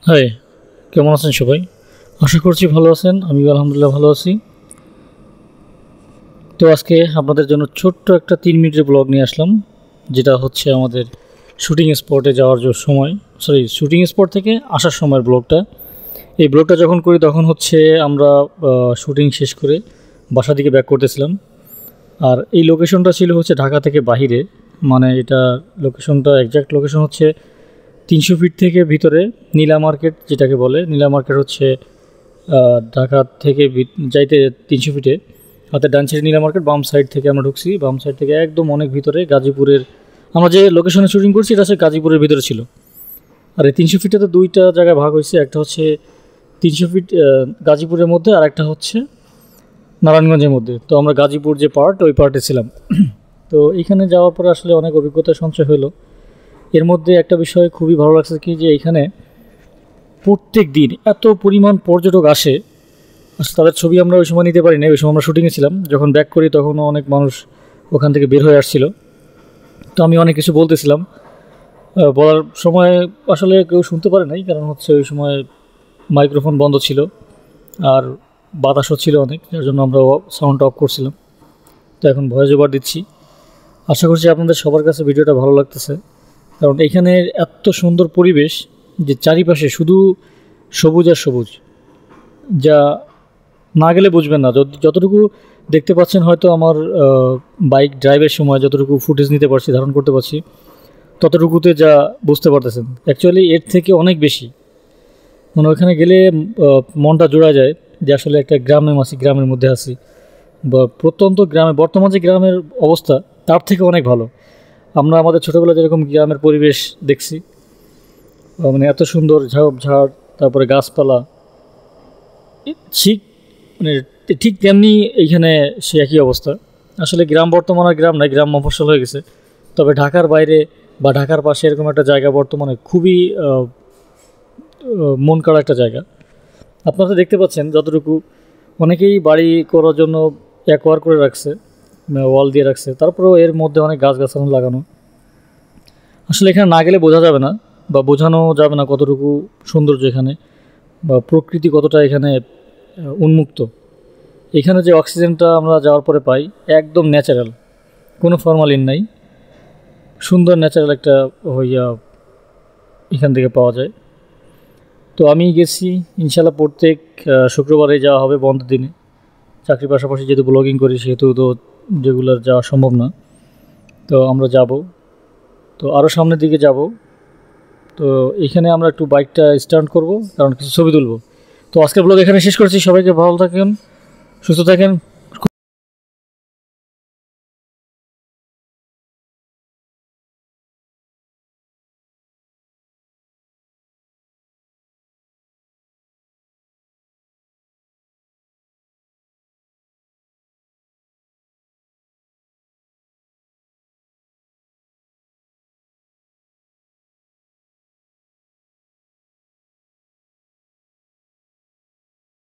High, কেমন আছেন সবাই? আশা করছি ভালো আছেন। আমিও আলহামদুলিল্লাহ ভালো আছি। তো আজকে আপনাদের জন্য ছোট্ট একটা 3 মিনিটের ব্লগ নিয়ে আসলাম, যেটা হচ্ছে আমাদের শুটিং স্পটে যাওয়ার যে সময়, শুটিং স্পট থেকে আসার সময়ের ব্লগটা। এই ব্লগটা যখন করি তখন হচ্ছে আমরা শুটিং শেষ করে বাসা দিকে ব্যাক করতেছিলাম। আর এই লোকেশনটা ছিল হচ্ছে ঢাকা থেকে বাহিরে, মানে এটা লোকেশনটা এক্স্যাক্ট লোকেশন হচ্ছে 300 ফিট থেকে ভিতরে নীলা মার্কেট, যেটাকে বলে নীলা মার্কেট হচ্ছে ঢাকা থেকে যাইতে 300 ফিটে হাতের ডান সাইড নীলা মার্কেট, বাম সাইড থেকে আমরা ঢুকছি। বাম সাইড থেকে একদম অনেক ভিতরে গাজীপুরের, আমরা যে লোকেশনে শুটিং করছি এটা হচ্ছে গাজীপুরের ভিতরে ছিল। আর এই 300 ফিটে তো দুইটা জায়গায় ভাগ হয়েছে, একটা হচ্ছে 300 ফিট গাজীপুরের মধ্যে, আর একটা হচ্ছে নারায়ণগঞ্জের মধ্যে। তো আমরা গাজীপুর যে পার্ট, ওই পার্টে ছিলাম। তো এইখানে যাওয়ার পরে আসলে অনেক অভিজ্ঞতা সঞ্চয় হলো। এর মধ্যে একটা বিষয় খুবই ভালো লাগছে কি, যে এইখানে প্রত্যেক দিন এত পরিমাণ পর্যটক আসে। আসলে তাদের ছবি আমরা ওই সময় নিতে পারি না, ওই সময় আমরা শুটিংয়ে ছিলাম। যখন ব্যাক করি তখনও অনেক মানুষ ওখান থেকে বের হয়ে আসছিল। তো আমি অনেক কিছু বলতেছিলাম, বলার সময় আসলে কেউ শুনতে পারে নাই, কারণ হচ্ছে ওই সময় মাইক্রোফোন বন্ধ ছিল আর বাতাসও ছিল অনেক, যার জন্য আমরা সাউন্ড অফ করছিলাম। তো এখন ভয়েস ওভার দিচ্ছি। আশা করছি আপনাদের সবার কাছে ভিডিওটা ভালো লাগতেছে, কারণ এখানের এত সুন্দর পরিবেশ যে চারিপাশে শুধু সবুজ আর সবুজ, যা না গেলে বুঝবেন না। যতটুকু দেখতে পাচ্ছেন, হয়তো আমার বাইক ড্রাইভের সময় যতটুকু ফুটেজ নিতে পারছি, ধারণ করতে পারছি, ততটুকুতে যা বুঝতে পারতেছেন, অ্যাকচুয়ালি এর থেকে অনেক বেশি। মানে ওইখানে গেলে মনটা জোড়া যায় যে আসলে একটা গ্রামের মধ্যে আছি, বা প্রত্যন্ত গ্রামে। বর্তমান যে গ্রামের অবস্থা তার থেকে অনেক ভালো। আমরা আমাদের ছোটোবেলায় যেরকম গ্রামের পরিবেশ দেখছি, মানে এত সুন্দর ঝাড়, তারপরে গাছপালা, ঠিক মানে ঠিক তেমনি এইখানে সে একই অবস্থা। আসলে গ্রাম বর্তমান আর গ্রাম নাই, গ্রাম মফস্বল হয়ে গেছে। তবে ঢাকার বাইরে বা ঢাকার পাশে এরকম একটা জায়গা বর্তমানে খুবই মন কাড়া একটা জায়গা। আপনারা দেখতে পাচ্ছেন যতটুকু, অনেকেই বাড়ি করার জন্য অ্যাকোয়ার করে রাখছে, ওয়াল দিয়ে রাখছে, তারপরেও এর মধ্যে অনেক গাছগাছালি লাগানো। আসলে এখানে না গেলে বোঝা যাবে না, বা বোঝানো যাবে না কতটুকু সৌন্দর্য এখানে, বা প্রকৃতি কতটা এখানে উন্মুক্ত। এখানে যে অক্সিজেনটা আমরা যাওয়ার পরে পাই, একদম ন্যাচারাল, কোনো ফরমালিন নাই, সুন্দর ন্যাচারাল একটা হইয়া এখান থেকে পাওয়া যায়। তো আমি গেছি, ইনশাল্লাহ প্রত্যেক শুক্রবারে যাওয়া হবে বন্ধের দিনে। চাকরির পাশাপাশি যেহেতু ব্লগিং করি, সেহেতু তো রেগুলার যাওয়া সম্ভব না। তো আমরা যাব, তো আরও সামনের দিকে যাব। তো এখানে আমরা একটু বাইকটা স্টার্ট করব, কারণ কিছু ছবি তুলব। তো আজকের ব্লগ এখানে শেষ করছি। সবাইকে ভালো থাকেন, সুস্থ থাকেন।